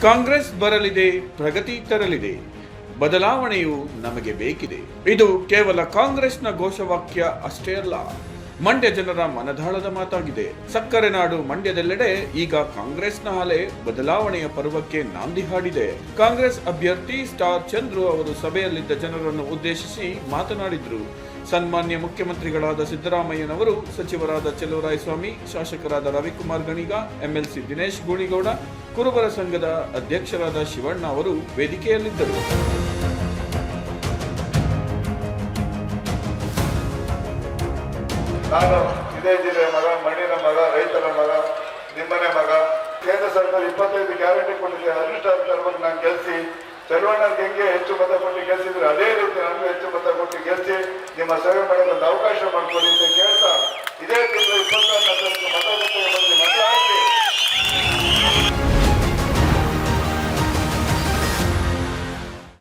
ಕಾಂಗ್ರೆಸ್ ಬರಲಿದೆ, ಪ್ರಗತಿ ತರಲಿದೆ, ಬದಲಾವಣೆಯು ನಮಗೆ ಬೇಕಿದೆ. ಇದು ಕೇವಲ ಕಾಂಗ್ರೆಸ್ನ ಘೋಷವಾಕ್ಯ ಅಷ್ಟೇ ಅಲ್ಲ, ಮಂಡ್ಯ ಜನರ ಮನದಾಳದ ಮಾತಾಗಿದೆ. ಸಕ್ಕರೆ ನಾಡು ಮಂಡ್ಯದೆಲ್ಲೆಡೆ ಈಗ ಕಾಂಗ್ರೆಸ್ನ ಅಲೆ ಬದಲಾವಣೆಯ ಪರ್ವಕ್ಕೆ ನಾಂದಿ ಹಾಡಿದೆ. ಕಾಂಗ್ರೆಸ್ ಅಭ್ಯರ್ಥಿ ಸ್ಟಾರ್ ಚಂದ್ರು ಅವರು ಸಭೆಯಲ್ಲಿದ್ದ ಜನರನ್ನು ಉದ್ದೇಶಿಸಿ ಮಾತನಾಡಿದ್ರು. ಸನ್ಮಾನ್ಯ ಮುಖ್ಯಮಂತ್ರಿಗಳಾದ ಸಿದ್ದರಾಮಯ್ಯನವರು, ಸಚಿವರಾದ ಚೆಲುವರಾಯಸ್ವಾಮಿ, ಶಾಸಕರಾದ ರವಿಕುಮಾರ್ ಗಣಿಗ, ಎಂಎಲ್ಸಿ ದಿನೇಶ್ ಗೂಣಿಗೌಡ, ಕುರುಬರ ಸಂಘದ ಅಧ್ಯಕ್ಷರಾದ ಶಿವಣ್ಣ ಅವರು ವೇದಿಕೆಯಲ್ಲಿದ್ದರು. ನಾನು ಇದೇ ಜಿಲ್ಲೆಯ ಮಗ, ಮಣ್ಣಿನ ಮಗ, ರೈತರ ಮಗ, ನಿಮ್ಮನೆ ಮಗ. ಕೇಂದ್ರ ಸರ್ಕಾರ 25 ಗ್ಯಾರಂಟಿ ಕೊಟ್ಟಿದೆ. ಅನುಷ್ಠಾನವಾಗಿ ನಾನು ಗೆಲ್ಸಿ, ಚಲುವಣ್ಣಗೆ ಹೆಂಗೆ ಹೆಚ್ಚು ಮತ ಕೊಟ್ಟು ಗೆಲ್ಸಿದ್ರೆ ಅದೇ ರೀತಿ ನನಗೂ ಹೆಚ್ಚು ಮತ ಕೊಟ್ಟು ಗೆಲ್ಸಿ ನಿಮ್ಮ ಸೇವೆ ಮಾಡೋದೊಂದು ಅವಕಾಶ ಮಾಡ್ಕೊಳ್ಳಿ ಅಂತ ಕೇಳ್ತಾ, ಇದೇ ತಿಂಗಳು 24 ಮತ